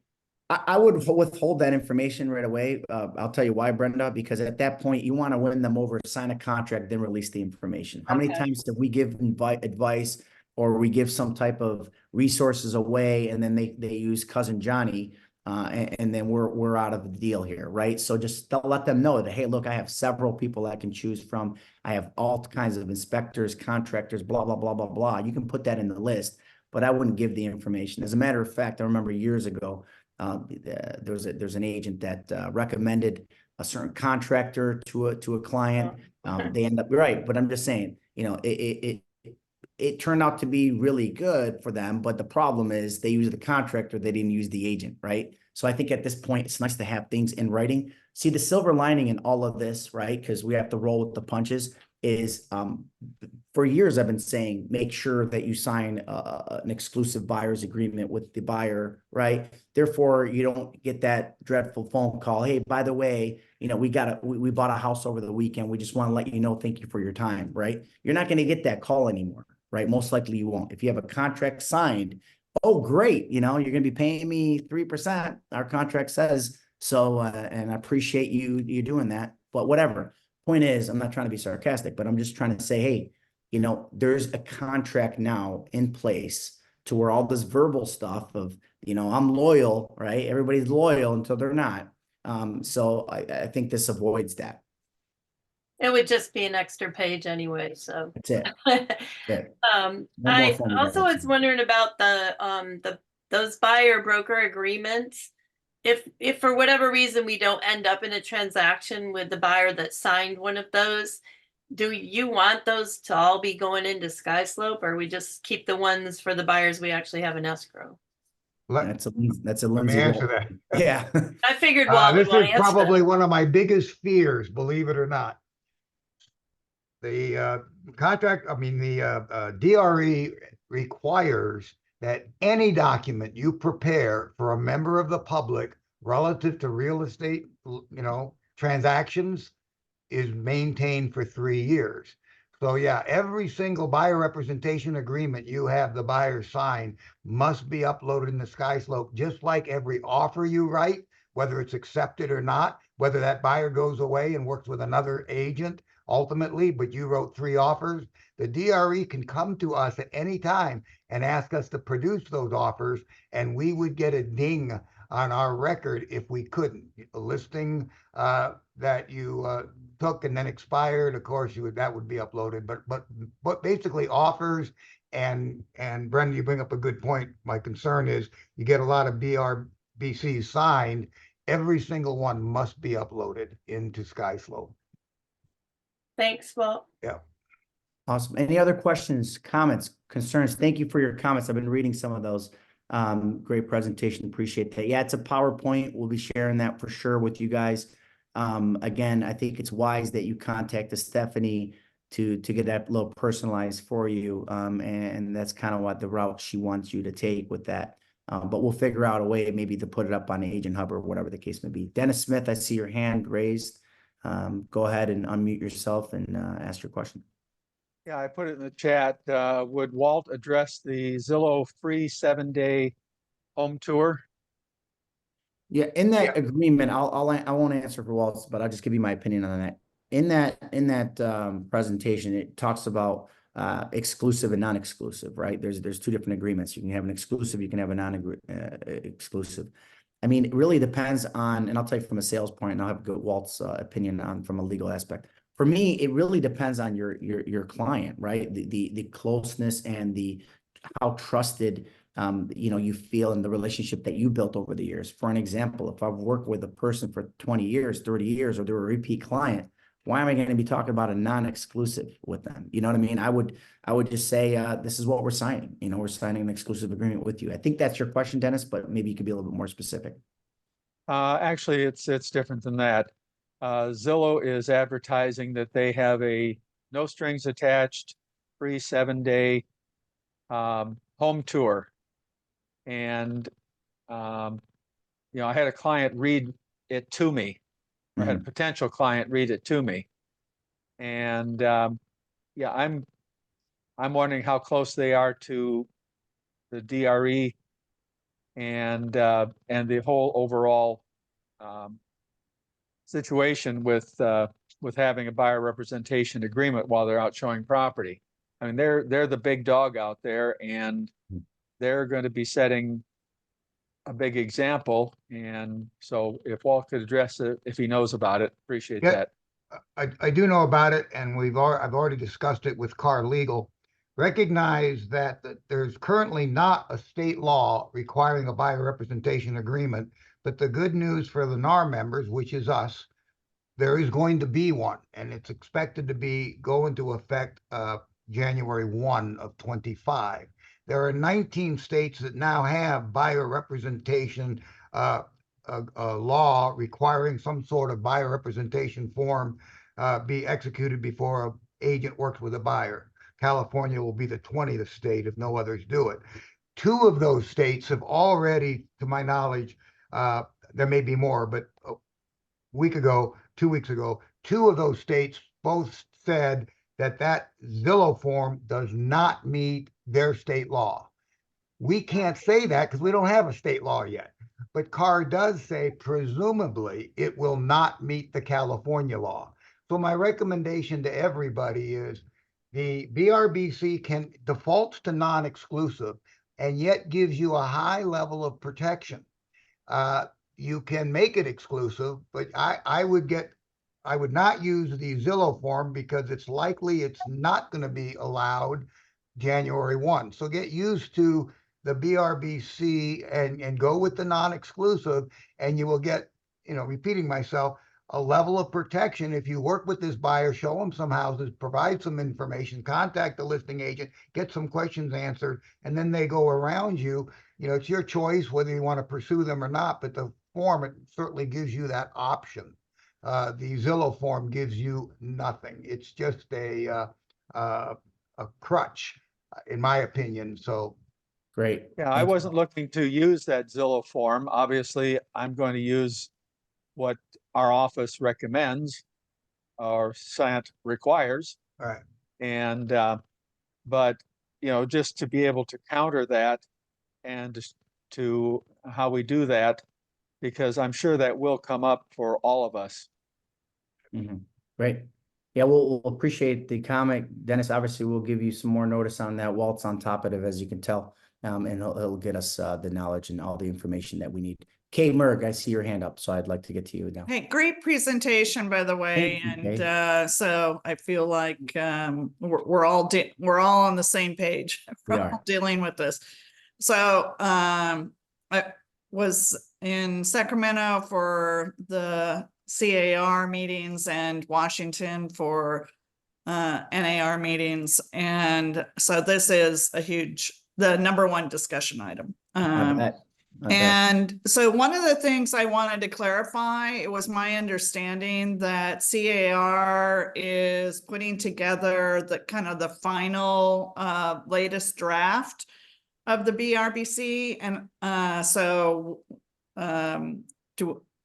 I would withhold that information right away. I'll tell you why, Brenda, because at that point you want to win them over, sign a contract, then release the information. How many times did we give advice or we give some type of resources away and then they use cousin Johnny and then we're out of the deal here, right? So just let them know that, hey, look, I have several people I can choose from. I have all kinds of inspectors, contractors, blah, blah, blah, blah, blah. You can put that in the list, but I wouldn't give the information. As a matter of fact, I remember years ago, there's an agent that recommended a certain contractor to a client. They end up right, but I'm just saying, it turned out to be really good for them. But the problem is they used the contractor, they didn't use the agent, right? So I think at this point, it's nice to have things in writing. See, the silver lining in all of this, right? Because we have to roll with the punches. Is for years I've been saying, make sure that you sign an exclusive buyer's agreement with the buyer, right? Therefore, you don't get that dreadful phone call. Hey, by the way, we bought a house over the weekend. We just want to let you know, thank you for your time, right? You're not going to get that call anymore, right? Most likely you won't. If you have a contract signed, oh, great. You're going to be paying me 3%. Our contract says so, and I appreciate you doing that, but whatever. Point is, I'm not trying to be sarcastic, but I'm just trying to say, hey, there's a contract now in place to where all this verbal stuff of, I'm loyal, right? Everybody's loyal until they're not. So I think this avoids that. It would just be an extra page anyway, so. That's it. That's it. No more I phone also calls. was wondering about those buyer broker agreements. If for whatever reason we don't end up in a transaction with the buyer that signed one of those, do you want those to all be going into SkySlope, or we just keep the ones for the buyers we actually have in escrow? That's a Let me Lindsay. answer that. Yeah. I figured Walt would This want is to answer probably that. one of my biggest fears, believe it or not. The contract, I mean, the DRE requires that any document you prepare for a member of the public relative to real estate, transactions is maintained for 3 years. So yeah, every single buyer representation agreement you have the buyer sign must be uploaded in the SkySlope, just like every offer you write, whether it's accepted or not, whether that buyer goes away and works with another agent ultimately, but you wrote 3 offers. The DRE can come to us at any time and ask us to produce those offers, and we would get a ding on our record if we couldn't. A listing that you took and then expired, of course, that would be uploaded. But basically offers, and Brenda, you bring up a good point. My concern is you get a lot of BRBCs signed. Every single one must be uploaded into SkySlope. Thanks, Walt. Yeah. Awesome. Any other questions, comments, concerns? Thank you for your comments. I've been reading some of those. Great presentation. Appreciate that. Yeah, it's a PowerPoint. We'll be sharing that for sure with you guys. Again, I think it's wise that you contact Stephanie to get that a little personalized for you. And that's kind of what the route she wants you to take with that. But we'll figure out a way maybe to put it up on Agent Hub or whatever the case may be. Dennis Smith, I see your hand raised. Go ahead and unmute yourself and ask your question. Yeah, I put it in the chat. Would Walt address the Zillow free 7-day home tour? Yeah, in that agreement, I won't answer for Walt's, but I'll just give you my opinion on that. In that presentation, it talks about exclusive and non-exclusive, right? There's 2 different agreements. You can have an exclusive, you can have a non-exclusive. I mean, it really depends on, and I'll tell you from a sales point, and I'll have Walt's opinion on from a legal aspect. For me, it really depends on your client, right? The closeness and how trusted you feel in the relationship that you built over the years. For an example, if I've worked with a person for 20 years, 30 years, or they're a repeat client, why am I going to be talking about a non-exclusive with them? You know what I mean? I would just say, this is what we're signing. We're signing an exclusive agreement with you. I think that's your question, Dennis, but maybe you could be a little bit more specific. Actually, it's different than that. Zillow is advertising that they have a no strings attached free 7-day home tour. And, I had a client read it to me. I had a potential client read it to me. And yeah, I'm wondering how close they are to the DRE and the whole overall situation with having a buyer representation agreement while they're out showing property. I mean, they're the big dog out there, and they're going to be setting a big example. And so if Walt could address it, if he knows about it, appreciate that. I do know about it, and I've already discussed it with Carr Legal. Recognize that there's currently not a state law requiring a buyer representation agreement, but the good news for the NAR members, which is us, there is going to be one, and it's expected to go into effect January 1 of 25. There are 19 states that now have buyer representation law requiring some sort of buyer representation form be executed before an agent works with a buyer. California will be the 20th state if no others do it. 2 of those states have already, to my knowledge, there may be more, but 2 weeks ago, 2 of those states both said that Zillow form does not meet their state law. We can't say that because we don't have a state law yet. But Carr does say, presumably, it will not meet the California law. So my recommendation to everybody is the BRBC defaults to non-exclusive and yet gives you a high level of protection. You can make it exclusive, but I would not use the Zillow form because it's likely it's not going to be allowed January 1. So get used to the BRBC and go with the non-exclusive, and you will get, repeating myself, a level of protection. If you work with this buyer, show them some houses, provide some information, contact the listing agent, get some questions answered, and then they go around you. It's your choice whether you want to pursue them or not, but the form, it certainly gives you that option. The Zillow form gives you nothing. It's just a crutch, in my opinion, so. Great. Yeah, I Thank you. wasn't looking to use that Zillow form. Obviously, I'm going to use what our office recommends or SANT requires. All right, And, but, you know, just to be able to counter that and to how we do that, because I'm sure that will come up for all of us. Mhm. Great. Yeah, we'll appreciate the comment. Dennis, obviously, we'll give you some more notice on that. Walt's on top of it, as you can tell. And he'll get us the knowledge and all the information that we need. Kay Merg, I see your hand up, so I'd like to get to you now. Hey, great presentation, by the way. Thank you, And Kay. so I feel like we're all on the same page. We We're are. all dealing with this. So I was in Sacramento for the CAR meetings and Washington for NAR meetings. And so this is the number one discussion item. I bet. And so one of the things I wanted to clarify, it was my understanding that CAR is putting together the kind of the final latest draft of the BRBC. And so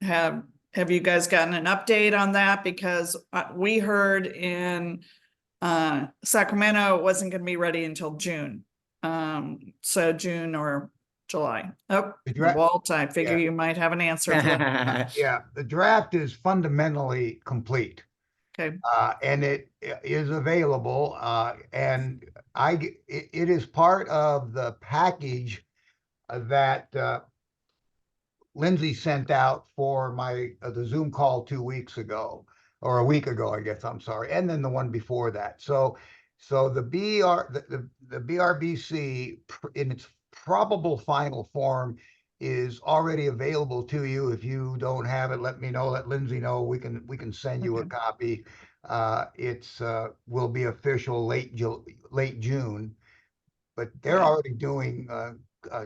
have you guys gotten an update on that? Because we heard in Sacramento it wasn't going to be ready until June. So June or July. Oh, Walt, I figure you might have an answer for that. yeah, the draft is fundamentally complete. Okay. And it is available, and it is part of the package that Lindsay sent out for the Zoom call 2 weeks ago, or a week ago, I guess, I'm sorry, and then the one before that. So the BRBC in its probable final form is already available to you. If you don't have it, let me know, let Lindsay know, we can send you a copy. It's will be official late June, but they're already doing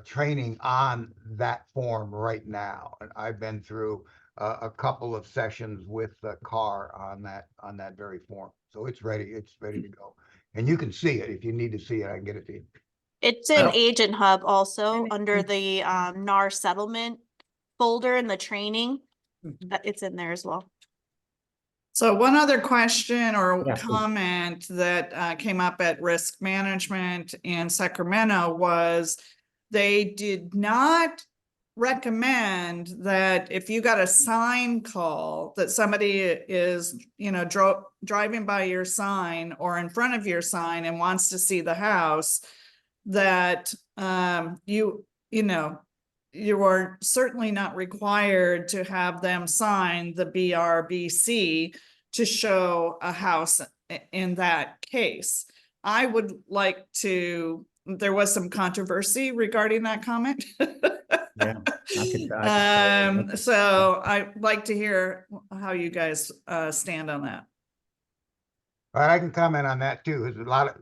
training on that form right now. And I've been through a couple of sessions with the CAR on that very form. So it's ready to go. And you can see it. If you need to see it, I can get it to you. It's in Agent Hub also under the NAR settlement folder in the training. It's in there as well. So one other question or Yeah, comment that came up at risk management in Sacramento was they did not recommend that if you got a sign call that somebody is, driving by your sign or in front of your sign and wants to see the house, that you are certainly not required to have them sign the BRBC to show a house in that case. I would like to, there was some controversy regarding that comment. Yeah, I could So I'd like to hear how you guys stand on that. All right, I can comment on that too. It's a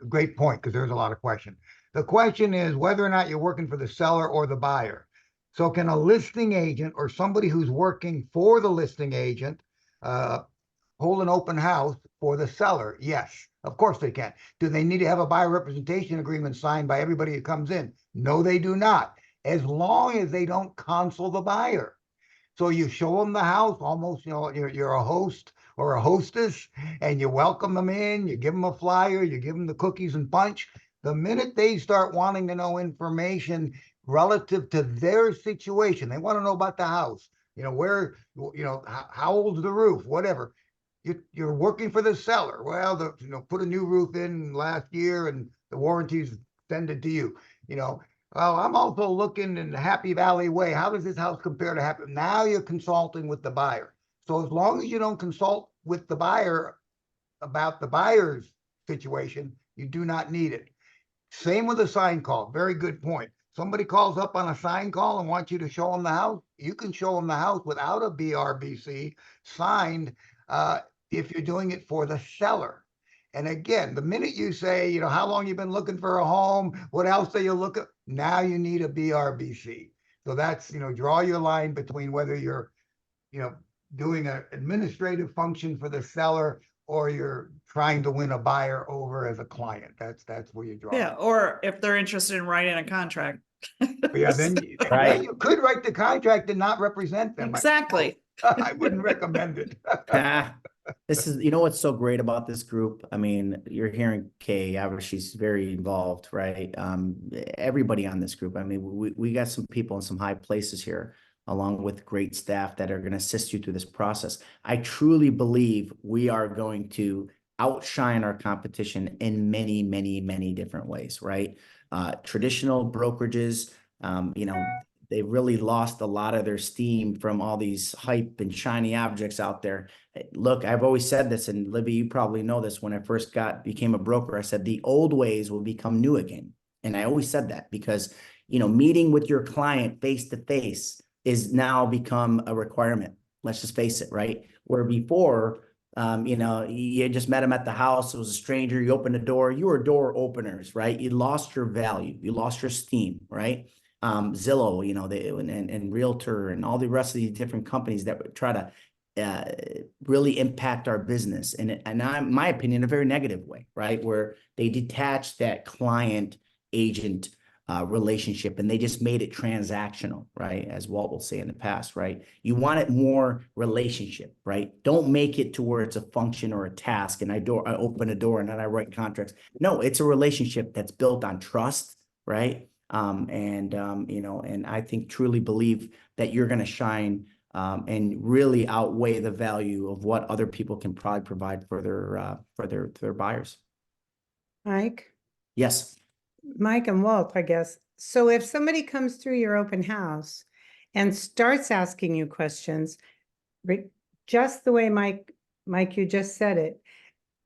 great point, because there's a lot of question. The question is whether or not you're working for the seller or the buyer. So can a listing agent or somebody who's working for the listing agent hold an open house for the seller? Yes, of course they can. Do they need to have a buyer representation agreement signed by everybody who comes in? No, they do not, as long as they don't console the buyer. So you show them the house, almost, you're a host or a hostess, and you welcome them in, you give them a flyer, you give them the cookies and punch. The minute they start wanting to know information relative to their situation, they want to know about the house, where, how old's the roof, whatever. You're working for the seller. Well, put a new roof in last year and the warranty's extended to you. Well, I'm also looking in the Happy Valley Way. How does this house compare to Happy? Now you're consulting with the buyer. So as long as you don't consult with the buyer about the buyer's situation, you do not need it. Same with a sign call. Very good point. Somebody calls up on a sign call and wants you to show them the house. You can show them the house without a BRBC signed if you're doing it for the seller. And again, the minute you say, how long you've been looking for a home, what else are you looking? Now you need a BRBC. So that's, draw your line between whether you're, doing an administrative function for the seller or you're trying to win a buyer over as a client. That's where you draw. Yeah, or if they're interested in writing a contract. But yeah, then Right. you could write the contract and not represent them. Exactly. I wouldn't recommend it. This is, you know, what's so great about this group? I mean, you're hearing Kay, she's very involved, right? Everybody on this group. I mean, we got some people in some high places here, along with great staff that are going to assist you through this process. I truly believe we are going to outshine our competition in many, many, many different ways, right? Traditional brokerages, you know, they really lost a lot of their steam from all these hype and shiny objects out there. Look, I've always said this, and Libby, you probably know this. When I first became a broker, I said the old ways will become new again. And I always said that because, you know, meeting with your client face to face is now become a requirement. Let's just face it, right? Where before, you know, you just met him at the house, it was a stranger, you opened the door, you were door openers, right? You lost your value, you lost your steam, right? Zillow, you know, and Realtor and all the rest of these different companies that would try to really impact our business. And in my opinion, a very negative way, right? Where they detach that client agent relationship and they just made it transactional, right? As Walt will say in the past, right? You want it more relationship, right? Don't make it to where it's a function or a task and I open a door and then I write contracts. No, it's a relationship that's built on trust, right? You know, and I think truly believe that you're going to shine and really outweigh the value of what other people can probably provide for their buyers. Mike, Yes. Mike and Walt, I guess. So if somebody comes through your open house and starts asking you questions, just the way Mike, you just said it,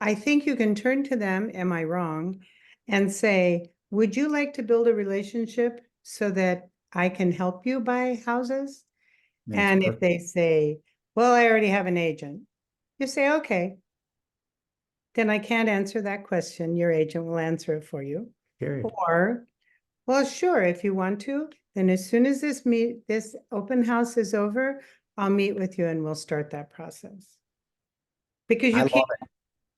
I think you can turn to them, am I wrong, and say, would you like to build a relationship so that I can help you buy houses? And if they say, well, I already have an agent, you say, okay, then I can't answer that question. Your agent will answer it for you. Period. Or, well, sure, if you want to, then as soon as this open house is over, I'll meet with you and we'll start that process. Because you can't,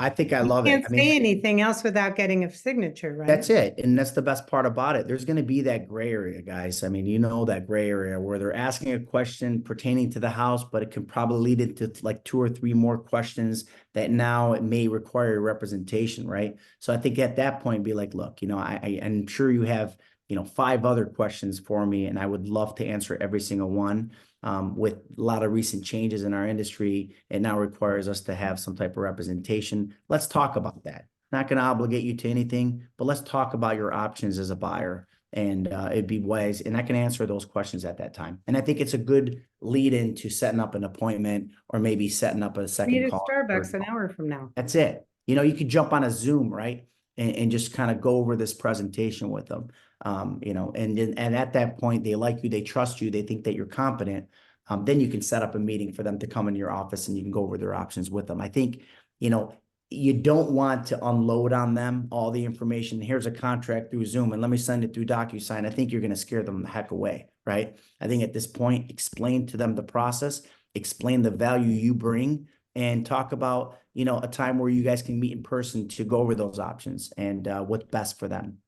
I think I love it. can't I mean, say anything else without getting a signature, right? that's it. And that's the best part about it. There's going to be that gray area, guys. I mean, you know, that gray area where they're asking a question pertaining to the house, but it can probably lead into like 2 or 3 more questions that now it may require representation, right? So I think at that point, be like, look, you know, I'm sure you have, you know, 5 other questions for me, and I would love to answer every single one. With a lot of recent changes in our industry, it now requires us to have some type of representation. Let's talk about that. Not going to obligate you to anything, but let's talk about your options as a buyer. And it'd be wise, and I can answer those questions at that time. And I think it's a good lead into setting up an appointment or maybe setting up a second Meet at call. Starbucks an hour from now. That's it. You know, you could jump on a Zoom, right? And just kind of go over this presentation with them. You know, and at that point, they like you, they trust you, they think that you're competent. Then you can set up a meeting for them to come into your office and you can go over their options with them. I think, you know, you don't want to unload on them all the information. Here's a contract through Zoom and let me send it through DocuSign. I think you're going to scare them the heck away, right? I think at this point, explain to them the process, explain the value you bring, and talk about, you know, a time where you guys can meet in person to go over those options and what's best for them.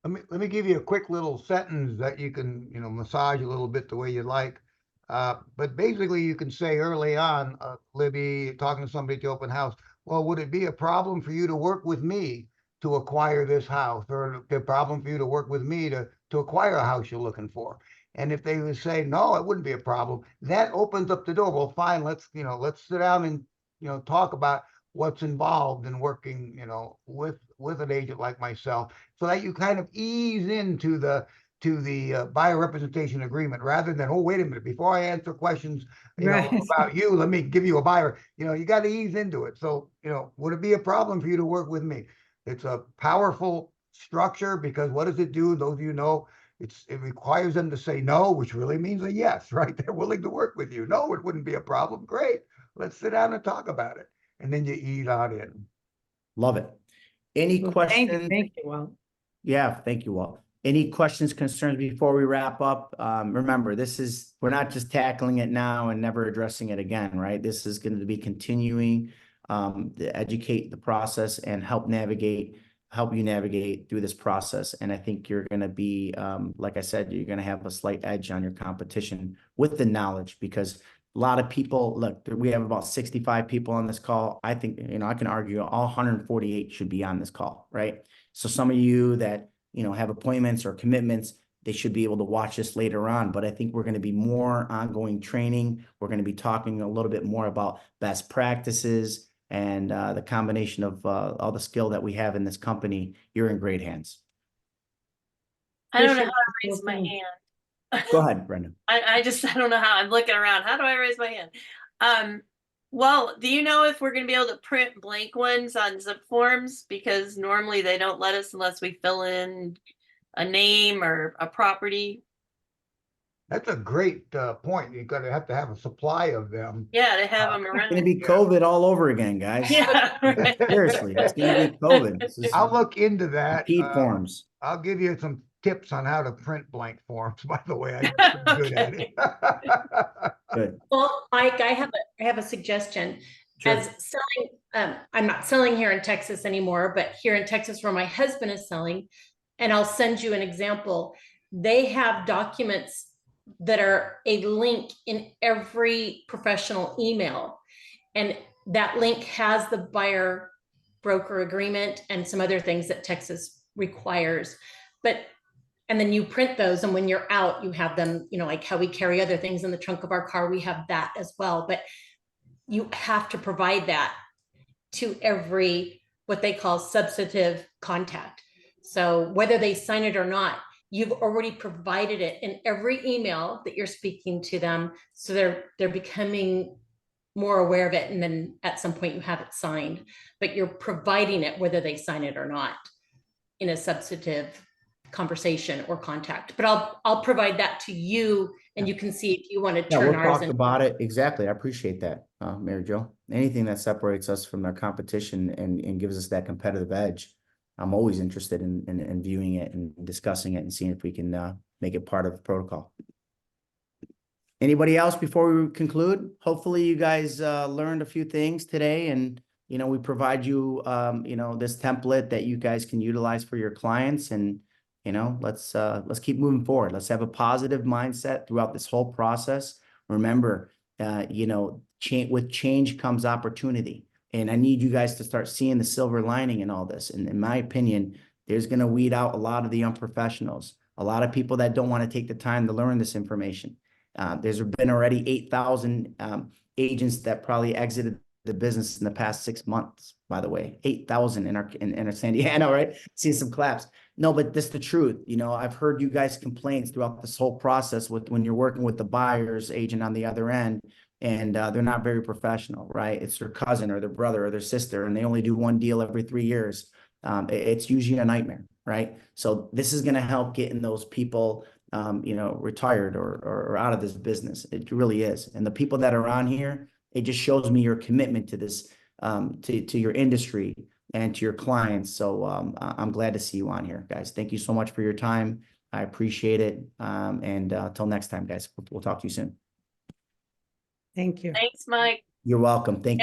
Let me give you a quick little sentence that you can, you know, massage a little bit the way you like. But basically you can say early on, Libby, talking to somebody at the open house, well, would it be a problem for you to work with me to acquire this house, or a problem for you to work with me to acquire a house you're looking for? And if they would say, no, it wouldn't be a problem, that opens up the door. Well, fine, let's sit down and, you know, talk about what's involved in working, you know, with an agent like myself, so that you kind of ease into the buyer representation agreement, rather than, oh, wait a minute, before I answer questions, you know, about you, let me give you a buyer. You know, you got to ease into it. So, you know, would it be a problem for you to work with me? It's a powerful structure, because what does it do? Those of you know, it requires them to say no, which really means a yes, right? They're willing to work with you. No, it wouldn't be a problem. Great. Let's sit down and talk about it. And then you ease on in. Love it. Any questions? Thank you, Walt. Yeah, thank you, Walt. Any questions, concerns before we wrap up? Remember, we're not just tackling it now and never addressing it again, right? This is going to be continuing to educate the process and help you navigate through this process. And I think you're going to be, like I said, you're going to have a slight edge on your competition with the knowledge, because a lot of people, look, we have about 65 people on this call. I think, I can argue all 148 should be on this call, right? So some of you that, have appointments or commitments, they should be able to watch this later on. But I think we're going to be more ongoing training. We're going to be talking a little bit more about best practices and the combination of all the skill that we have in this company. You're in great hands. I don't know how Appreciate to the raise my whole hand. Go ahead, Brenda. I don't know how. I'm looking around. How do I raise my hand? Well, do you know if we're going to be able to print blank ones on zip forms? Because normally they don't let us unless we fill in a name or a property. That's a great point. You're gonna have to have a supply of them. Yeah, to have them It's around. going to be COVID all over again, guys. Yeah, right. Seriously, it's going to be COVID. This is I'll look into that. repeat forms. I'll give you some tips on how to print blank forms, by the way. I'm pretty good at it. Good. Well, Mike, I have a suggestion. Sure. As selling, I'm not selling here in Texas anymore, but here in Texas where my husband is selling, and I'll send you an example. They have documents that are a link in every professional email. And that link has the buyer broker agreement and some other things that Texas requires. And then you print those, and when you're out, you have them, like how we carry other things in the trunk of our car, we have that as well. But you have to provide that to every, what they call substantive contact. So whether they sign it or not, you've already provided it in every email that you're speaking to them. So they're becoming more aware of it. And then at some point you have it signed, but you're providing it whether they sign it or not in a substantive conversation or contact. But I'll provide that to you, and you can see if you want to Yeah, turn we'll ours talk in. about it. Exactly. I appreciate that, Mary Jo. Anything that separates us from our competition and gives us that competitive edge, I'm always interested in viewing it and discussing it and seeing if we can make it part of the protocol. Anybody else before we conclude? Hopefully you guys learned a few things today, and we provide you this template that you guys can utilize for your clients, and let's keep moving forward. Let's have a positive mindset throughout this whole process. Remember, with change comes opportunity. And I need you guys to start seeing the silver lining in all this. And in my opinion, there's going to weed out a lot of the unprofessionals, a lot of people that don't want to take the time to learn this information. There's been already 8,000 agents that probably exited the business in the past 6 months, by the way. 8,000 in our San Diego, right? Seeing some claps. No, but this is the truth. I've heard you guys complaints throughout this whole process when you're working with the buyer's agent on the other end. And they're not very professional, right? It's their cousin or their brother or their sister, and they only do one deal every 3 years. It's usually a nightmare, right? So this is going to help getting those people, retired or out of this business. It really is. And the people that are on here, it just shows me your commitment to this, to your industry and to your clients. So I'm glad to see you on here, guys. Thank you so much for your time. I appreciate it. And until next time, guys, we'll talk to you soon. Thank you. Thanks, Mike. You're welcome. Thank you.